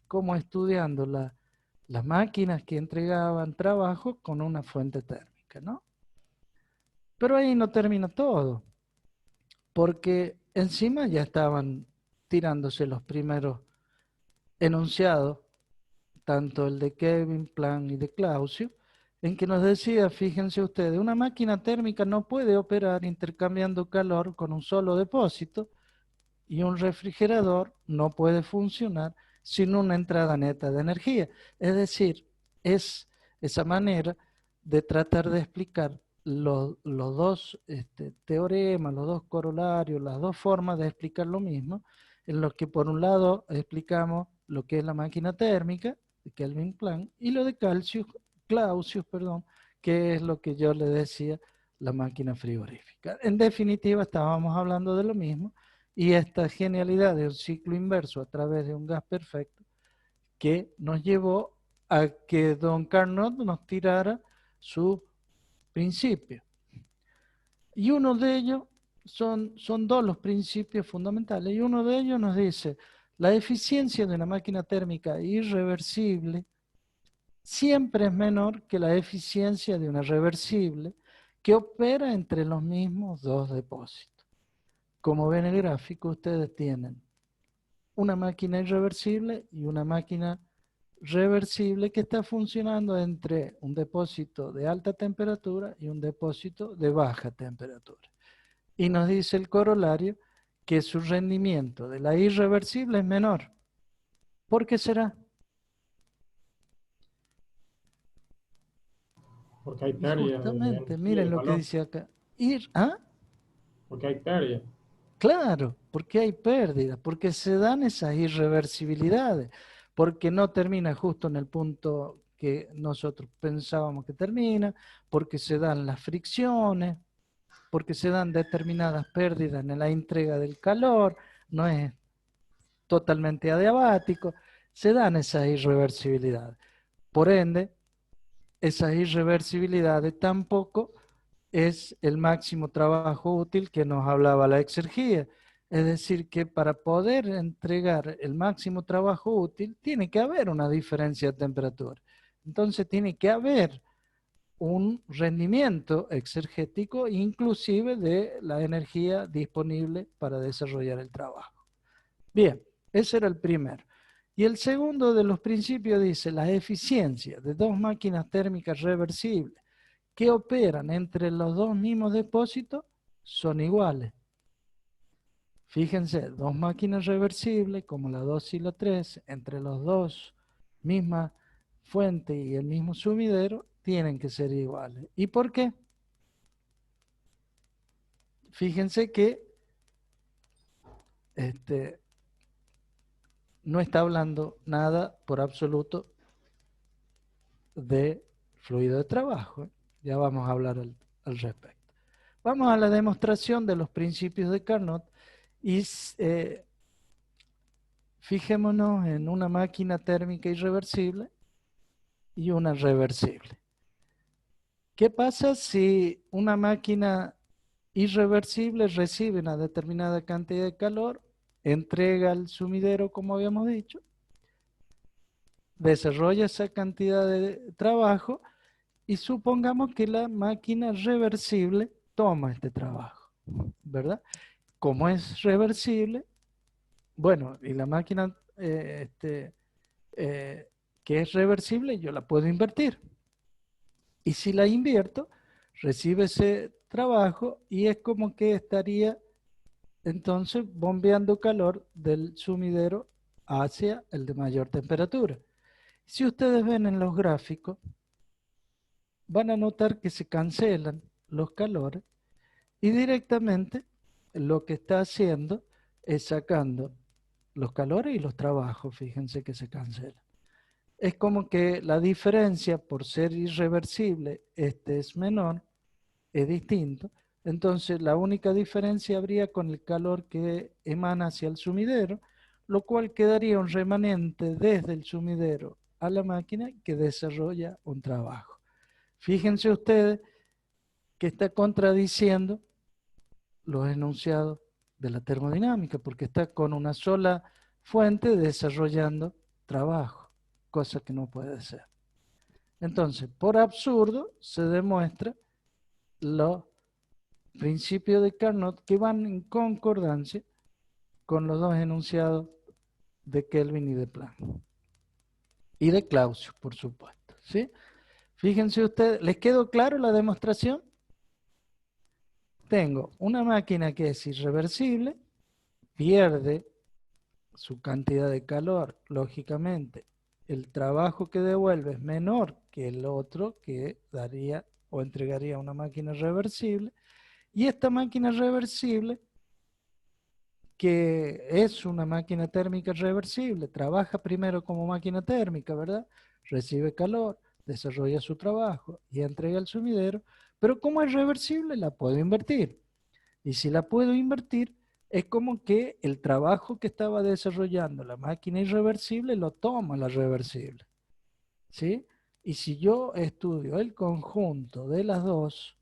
como estudiando las máquinas que entregaban trabajo con una fuente térmica, ¿no? Pero ahí no termina todo, porque encima ya estaban tirándose los primeros enunciados, tanto el de Kelvin, Planck y de Clausius, en que nos decía, fíjense ustedes, una máquina térmica no puede operar intercambiando calor con un solo depósito y un refrigerador no puede funcionar sin una entrada neta de energía. Es decir, es esa manera de tratar de explicar los dos teoremas, los dos corolarios, las dos formas de explicar lo mismo, en los que por un lado explicamos lo que es la máquina térmica, de Kelvin Planck, y lo de Clausius, que es lo que yo le decía, la máquina frigorífica. En definitiva, estábamos hablando de lo mismo, y esta genialidad de un ciclo inverso a través de un gas perfecto que nos llevó a que don Carnot nos tirara su principio. Y uno de ellos, son dos los principios fundamentales, y uno de ellos nos dice, la eficiencia de una máquina térmica irreversible siempre es menor que la eficiencia de una reversible que opera entre los mismos dos depósitos. Como ven en el gráfico, ustedes tienen una máquina irreversible y una máquina reversible que está funcionando entre un depósito de alta temperatura y un depósito de baja temperatura. Y nos dice el corolario que su rendimiento de la irreversible es menor. ¿Por qué será? Porque hay Y pérdida de justamente, energía miren y lo que valor. dice acá. ¿Ah? Porque hay pérdida. Claro, porque hay pérdidas, porque se dan esas irreversibilidades, porque no termina justo en el punto que nosotros pensábamos que termina, porque se dan las fricciones, porque se dan determinadas pérdidas en la entrega del calor, no es totalmente adiabático, se dan esas irreversibilidades. Por ende, esas irreversibilidades tampoco es el máximo trabajo útil que nos hablaba la exergía. Es decir, que para poder entregar el máximo trabajo útil, tiene que haber una diferencia de temperatura. Entonces tiene que haber un rendimiento exergético inclusive de la energía disponible para desarrollar el trabajo. Bien, ese era el primero. Y el segundo de los principios dice la eficiencia de dos máquinas térmicas reversibles que operan entre los dos mismos depósitos son iguales. Fíjense, dos máquinas reversibles como la 2 y la 3, entre los dos misma fuente y el mismo sumidero, tienen que ser iguales. ¿Y por qué? Fíjense que no está hablando nada por absoluto de fluido de trabajo. Ya vamos a hablar al respecto. Vamos a la demostración de los principios de Carnot y fijémonos en una máquina térmica irreversible y una reversible. ¿Qué pasa si una máquina irreversible recibe una determinada cantidad de calor, entrega al sumidero, como habíamos dicho, desarrolla esa cantidad de trabajo y supongamos que la máquina reversible toma este trabajo, ¿verdad? Como es reversible, bueno, y la máquina que es reversible, yo la puedo invertir. Y si la invierto, recibe ese trabajo y es como que estaría entonces bombeando calor del sumidero hacia el de mayor temperatura. Si ustedes ven en los gráficos, van a notar que se cancelan los calores y directamente lo que está haciendo es sacando los calores y los trabajos, fíjense que se cancelan. Es como que la diferencia por ser irreversible, este es menor, es distinto. Entonces la única diferencia habría con el calor que emana hacia el sumidero, lo cual quedaría un remanente desde el sumidero a la máquina que desarrolla un trabajo. Fíjense ustedes que está contradiciendo los enunciados de la termodinámica, porque está con una sola fuente desarrollando trabajo, cosa que no puede ser. Entonces, por absurdo, se demuestra los principios de Carnot que van en concordancia con los dos enunciados de Kelvin y de Planck. Y de Clausius, por supuesto. ¿Sí? Fíjense ustedes, ¿les quedó claro la demostración? Tengo una máquina que es irreversible, pierde su cantidad de calor, lógicamente. El trabajo que devuelve es menor que el otro que daría o entregaría una máquina reversible. Y esta máquina reversible, que es una máquina térmica reversible, trabaja primero como máquina térmica, ¿verdad? Recibe calor, desarrolla su trabajo y entrega al sumidero, pero como es reversible, la puedo invertir. Y si la puedo invertir, es como que el trabajo que estaba desarrollando la máquina irreversible lo toma la reversible. ¿Sí? Y si yo estudio el conjunto de las dos,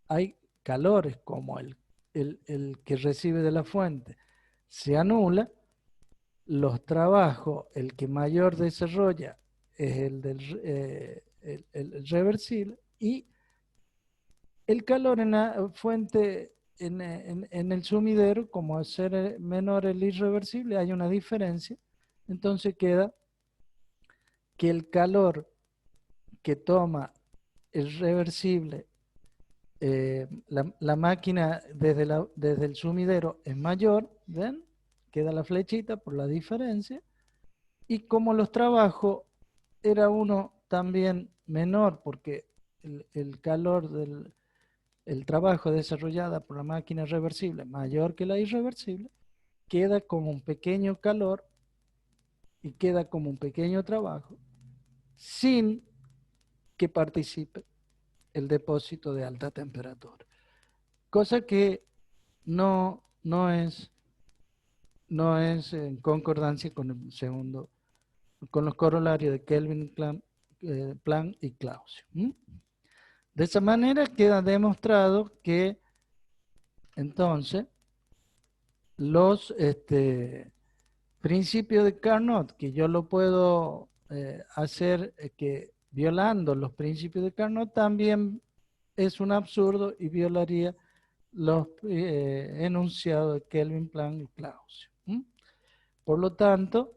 hay calores como el que recibe de la fuente se anula, los trabajos, el que mayor desarrolla es el del el reversible y el calor en la fuente, en el sumidero, como al ser menor el irreversible, hay una diferencia. Entonces queda que el calor que toma el reversible la máquina desde el sumidero es mayor, ¿ven? Queda la flechita por la diferencia. Y como los trabajos era uno también menor, porque el calor el trabajo desarrollado por la máquina reversible mayor que la irreversible, queda como un pequeño calor y queda como un pequeño trabajo sin que participe el depósito de alta temperatura. Cosa que no es en concordancia con el segundo, con los corolarios de Kelvin, Planck y Clausius. De esa manera queda demostrado que entonces los principios de Carnot, que yo lo puedo hacer que violando los principios de Carnot, también es un absurdo y violaría los enunciados de Kelvin, Planck y Clausius. Por lo tanto,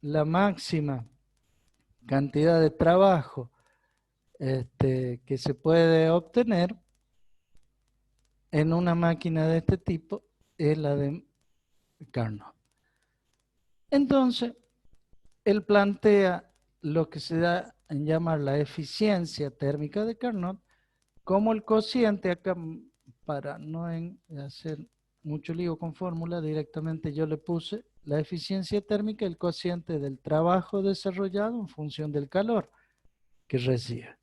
la máxima cantidad de trabajo que se puede obtener en una máquina de este tipo es la de Carnot. Entonces, él plantea lo que se da en llamar la eficiencia térmica de Carnot como el cociente, acá para no hacer mucho lío con fórmula, directamente yo le puse la eficiencia térmica, el cociente del trabajo desarrollado en función del calor que recibe.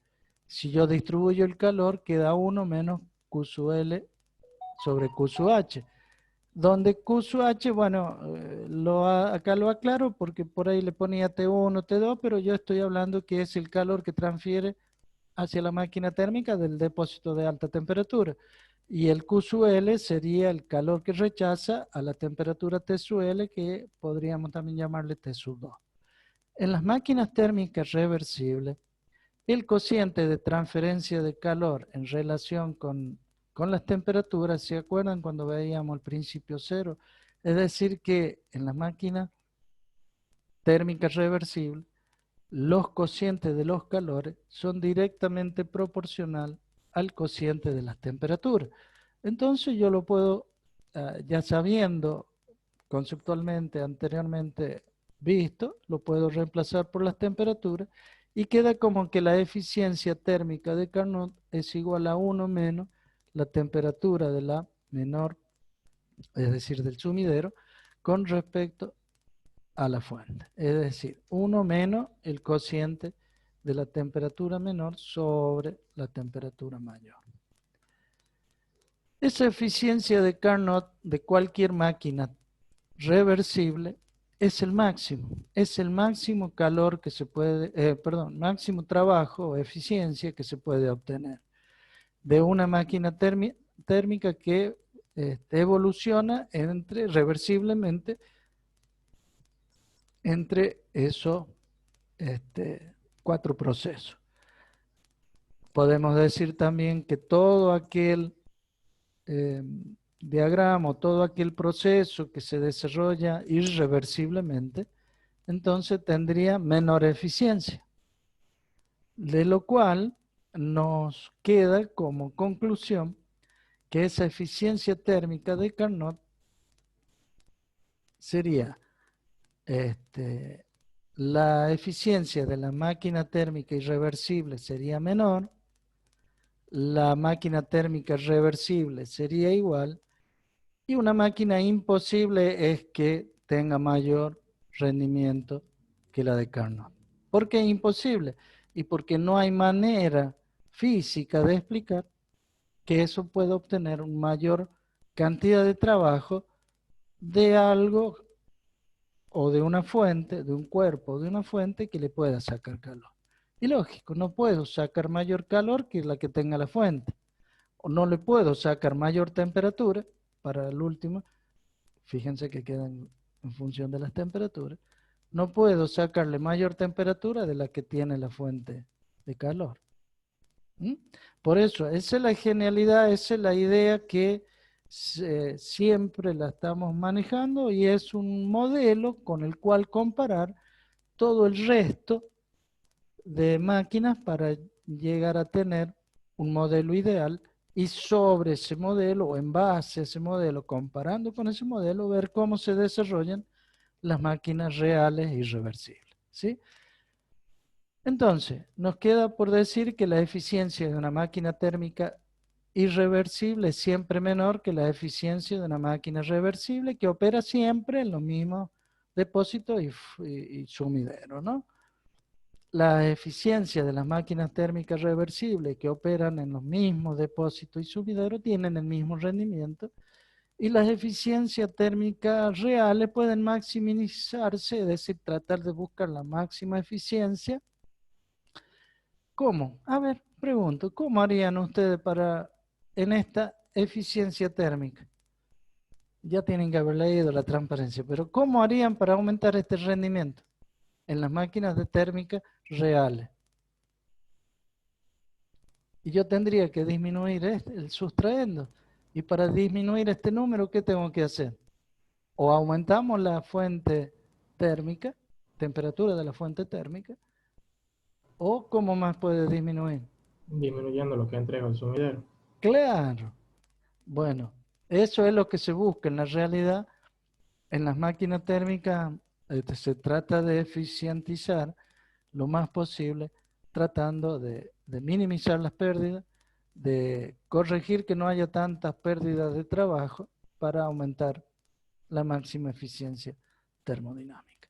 Si yo distribuyo el calor, queda 1 menos Q sub L sobre Q sub H. Donde Q sub H, bueno, acá lo aclaro porque por ahí le ponía T1, T2, pero yo estoy hablando que es el calor que transfiere hacia la máquina térmica del depósito de alta temperatura. Y el Q sub L sería el calor que rechaza a la temperatura T sub L, que podríamos también llamarle T sub 2. En las máquinas térmicas reversibles, el cociente de transferencia de calor en relación con las temperaturas, ¿se acuerdan cuando veíamos el principio cero? Es decir que en las máquinas térmicas reversibles, los cocientes de los calores son directamente proporcional al cociente de las temperaturas. Entonces yo lo puedo, ya sabiendo conceptualmente anteriormente visto, lo puedo reemplazar por las temperaturas y queda como que la eficiencia térmica de Carnot es igual a 1 menos la temperatura de la menor, es decir, del sumidero, con respecto a la fuente. Es decir, 1 menos el cociente de la temperatura menor sobre la temperatura mayor. Esa eficiencia de Carnot de cualquier máquina reversible es el máximo calor que se puede, máximo trabajo o eficiencia que se puede obtener de una máquina térmica que evoluciona reversiblemente entre esos 4 procesos. Podemos decir también que todo aquel diagrama o todo aquel proceso que se desarrolla irreversiblemente, entonces tendría menor eficiencia. De lo cual nos queda como conclusión que esa eficiencia térmica de Carnot sería la eficiencia de la máquina térmica irreversible sería menor, la máquina térmica reversible sería igual, y una máquina imposible es que tenga mayor rendimiento que la de Carnot. ¿Por qué imposible? Y porque no hay manera física de explicar que eso pueda obtener una mayor cantidad de trabajo de algo o de una fuente, de un cuerpo o de una fuente que le pueda sacar calor. Y lógico, no puedo sacar mayor calor que la que tenga la fuente. O no le puedo sacar mayor temperatura para el último. Fíjense que quedan en función de las temperaturas. No puedo sacarle mayor temperatura de la que tiene la fuente de calor. Por eso, esa es la genialidad, esa es la idea que siempre la estamos manejando y es un modelo con el cual comparar todo el resto de máquinas para llegar a tener un modelo ideal y sobre ese modelo o en base a ese modelo, comparando con ese modelo, ver cómo se desarrollan las máquinas reales e irreversibles, ¿sí? Entonces, nos queda por decir que la eficiencia de una máquina térmica irreversible es siempre menor que la eficiencia de una máquina reversible que opera siempre en los mismos depósitos y sumideros, ¿no? La eficiencia de las máquinas térmicas reversibles que operan en los mismos depósitos y sumideros tienen el mismo rendimiento y las eficiencias térmicas reales pueden maximizarse, es decir, tratar de buscar la máxima eficiencia. ¿Cómo? A ver, pregunto, ¿cómo harían ustedes en esta eficiencia térmica? Ya tienen que haber leído la transparencia, pero ¿cómo harían para aumentar este rendimiento en las máquinas de térmica reales? Y yo tendría que disminuir el sustraendo. Y para disminuir este número, ¿qué tengo que hacer? O aumentamos la fuente térmica, temperatura de la fuente térmica, o ¿cómo más puede disminuir? disminuyendo lo que entrega el sumidero. Claro. Bueno, eso es lo que se busca en la realidad. En las máquinas térmicas se trata de eficientizar lo más posible, tratando de minimizar las pérdidas, de corregir que no haya tantas pérdidas de trabajo para aumentar la máxima eficiencia termodinámica.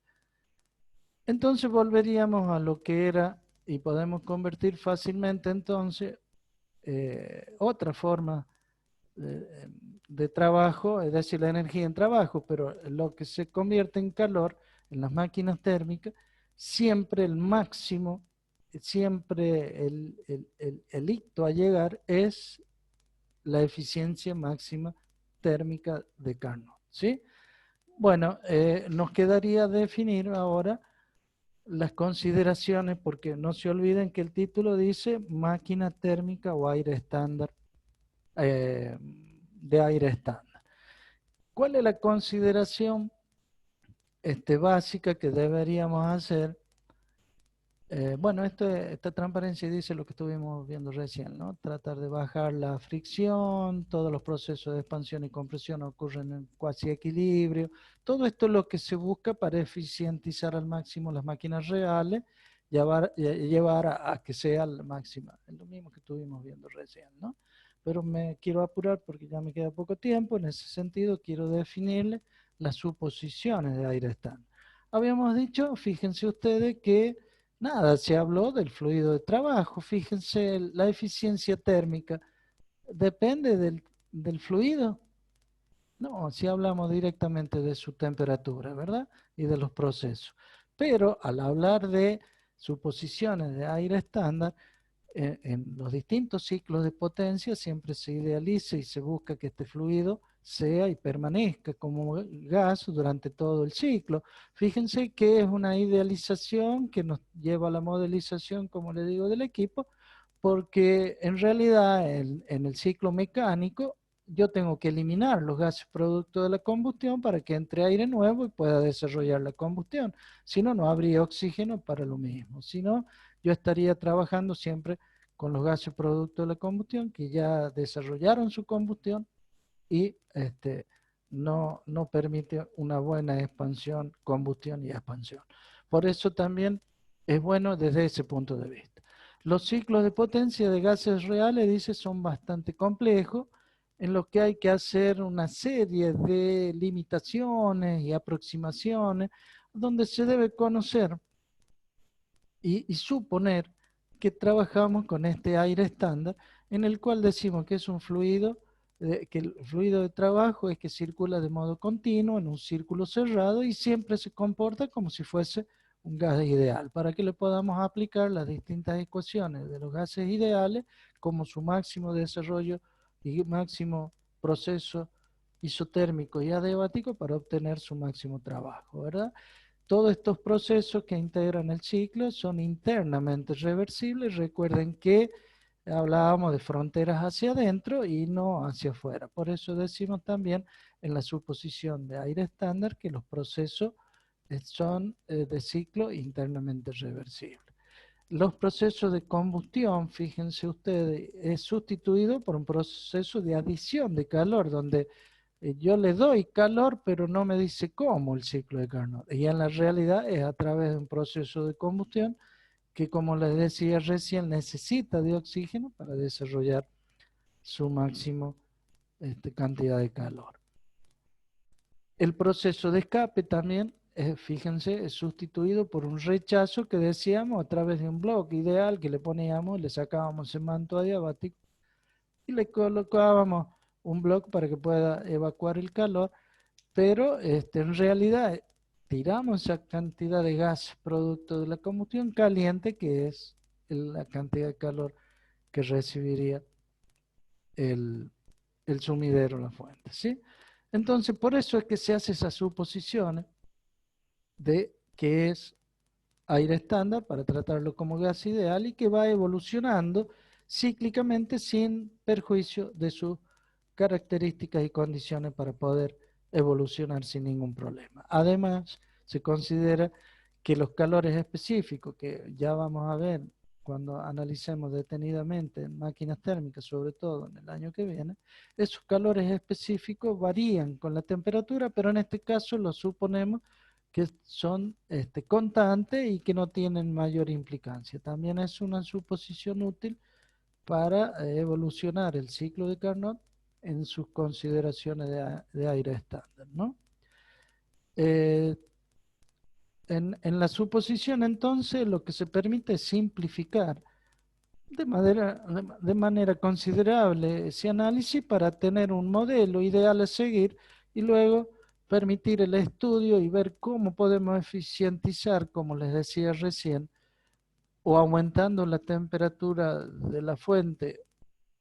Entonces volveríamos a lo que era y podemos convertir fácilmente entonces otra forma de trabajo, es decir, la energía en trabajo, pero lo que se convierte en calor en las máquinas térmicas, siempre el máximo, siempre el hito a llegar es la eficiencia máxima térmica de Carnot, ¿sí? Bueno, nos quedaría definir ahora las consideraciones, porque no se olviden que el título dice máquina térmica o aire estándar, de aire estándar. ¿Cuál es la consideración básica que deberíamos hacer? Bueno, esta transparencia dice lo que estuvimos viendo recién, ¿no? Tratar de bajar la fricción, todos los procesos de expansión y compresión ocurren en cuasi equilibrio. Todo esto es lo que se busca para eficientizar al máximo las máquinas reales, llevar a que sea la máxima. Es lo mismo que estuvimos viendo recién, ¿no? Pero me quiero apurar porque ya me queda poco tiempo. En ese sentido, quiero definirle las suposiciones de aire estándar. Habíamos dicho, fíjense ustedes que nada, se habló del fluido de trabajo. Fíjense, la eficiencia térmica depende del fluido. No, si hablamos directamente de su temperatura, ¿verdad? Y de los procesos. Pero al hablar de suposiciones de aire estándar, en los distintos ciclos de potencia siempre se idealiza y se busca que este fluido sea y permanezca como gas durante todo el ciclo. Fíjense que es una idealización que nos lleva a la modelización, como le digo, del equipo, porque en realidad en el ciclo mecánico yo tengo que eliminar los gases producto de la combustión para que entre aire nuevo y pueda desarrollar la combustión. Si no, no habría oxígeno para lo mismo. Si no, yo estaría trabajando siempre con los gases producto de la combustión que ya desarrollaron su combustión y no permite una buena expansión, combustión y expansión. Por eso también es bueno desde ese punto de vista. Los ciclos de potencia de gases reales, dice, son bastante complejos, en los que hay que hacer una serie de limitaciones y aproximaciones, donde se debe conocer y suponer que trabajamos con este aire estándar, en el cual decimos que es un fluido, que el fluido de trabajo es que circula de modo continuo en un círculo cerrado y siempre se comporta como si fuese un gas ideal, para que le podamos aplicar las distintas ecuaciones de los gases ideales como su máximo desarrollo y máximo proceso isotérmico y adiabático para obtener su máximo trabajo, ¿verdad? Todos estos procesos que integran el ciclo son internamente reversibles. Recuerden que hablábamos de fronteras hacia adentro y no hacia afuera. Por eso decimos también en la suposición de aire estándar que los procesos son de ciclo internamente reversible. los procesos de combustión, fíjense ustedes, es sustituido por un proceso de adición de calor, donde yo le doy calor, pero no me dice cómo el ciclo de Carnot. Y en la realidad es a través de un proceso de combustión que, como les decía recién, necesita de oxígeno para desarrollar su máximo cantidad de calor. El proceso de escape también, fíjense, es sustituido por un rechazo que decíamos a través de un bloque ideal que le poníamos, le sacábamos el manto adiabático y le colocábamos un bloque para que pueda evacuar el calor, pero en realidad tiramos esa cantidad de gas producto de la combustión caliente, que es la cantidad de calor que recibiría el sumidero, la fuente, ¿sí? Entonces, por eso es que se hace esas suposiciones de que es aire estándar para tratarlo como gas ideal y que va evolucionando cíclicamente sin perjuicio de sus características y condiciones para poder evolucionar sin ningún problema. Además, se considera que los calores específicos, que ya vamos a ver cuando analicemos detenidamente en máquinas térmicas, sobre todo en el año que viene, esos calores específicos varían con la temperatura, pero en este caso lo suponemos que son constantes y que no tienen mayor implicancia. También es una suposición útil para evolucionar el ciclo de Carnot en sus consideraciones de aire estándar, ¿no? En la suposición, entonces, lo que se permite es simplificar de manera considerable ese análisis para tener un modelo ideal a seguir y luego permitir el estudio y ver cómo podemos eficientizar, como les decía recién, o aumentando la temperatura de la fuente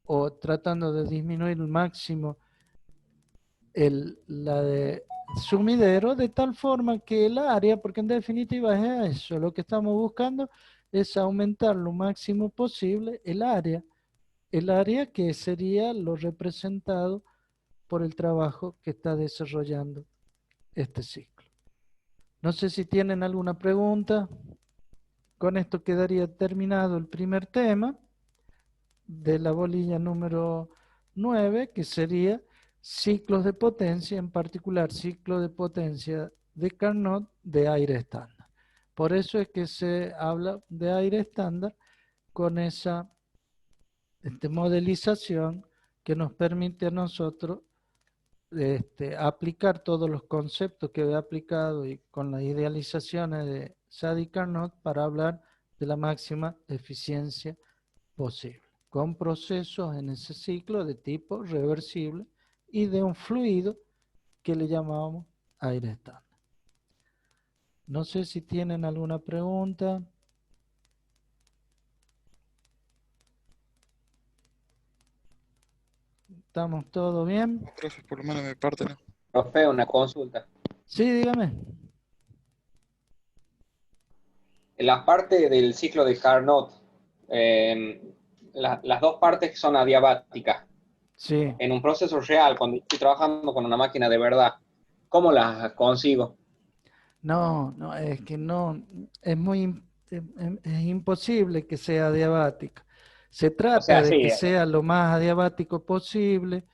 o tratando de disminuir al máximo la de sumidero, de tal forma que el área, porque en definitiva es eso, lo que estamos buscando es aumentar lo máximo posible el área que sería lo representado por el trabajo que está desarrollando este ciclo. No sé si tienen alguna pregunta. Con esto quedaría terminado el primer tema de la bolilla número 9, que sería ciclos de potencia, en particular ciclo de potencia de Carnot de aire estándar. Por eso es que se habla de aire estándar con esa modelización que nos permite a nosotros aplicar todos los conceptos que he aplicado y con las idealizaciones de Sadi Carnot para hablar de la máxima eficiencia posible, con procesos en ese ciclo de tipo reversible y de un fluido que le llamamos aire estándar. No sé si tienen alguna pregunta. ¿Estamos todos bien? Profe, por lo menos de mi parte, ¿no? Profe, una consulta. Sí, dígame. En la parte del ciclo de Carnot, las dos partes son adiabáticas. Sí. En un proceso real, cuando estoy trabajando con una máquina de verdad, ¿cómo las consigo? No, es que no, es es imposible que sea adiabática. Se trata O sea, de sí, que sea lo más adiabático posible,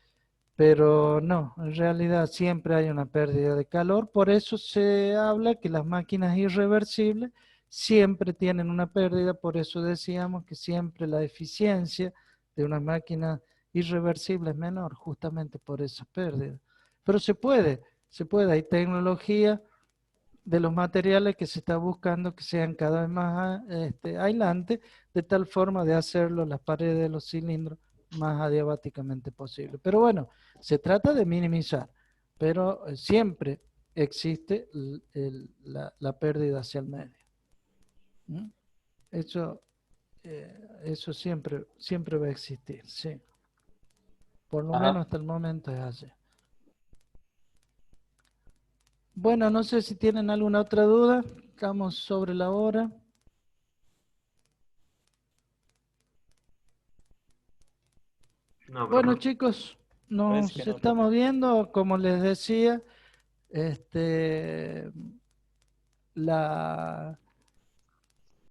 pero no, en realidad siempre hay una pérdida de calor, por eso se habla que las máquinas irreversibles siempre tienen una pérdida, por eso decíamos que siempre la eficiencia de una máquina irreversible es menor, justamente por esa pérdida. Pero se puede, hay tecnología de los materiales que se está buscando que sean cada vez más aislantes, de tal forma de hacerlo las paredes de los cilindros más adiabáticamente posible. Pero bueno, se trata de minimizar, pero siempre existe la pérdida hacia el medio. ¿Mm? Eso siempre va a existir, sí. Por lo menos hasta el momento es así. Bueno, no sé si tienen alguna otra duda. Estamos sobre la hora. No, Bueno, profe. chicos, Parece nos que no, estamos viendo, como les decía, la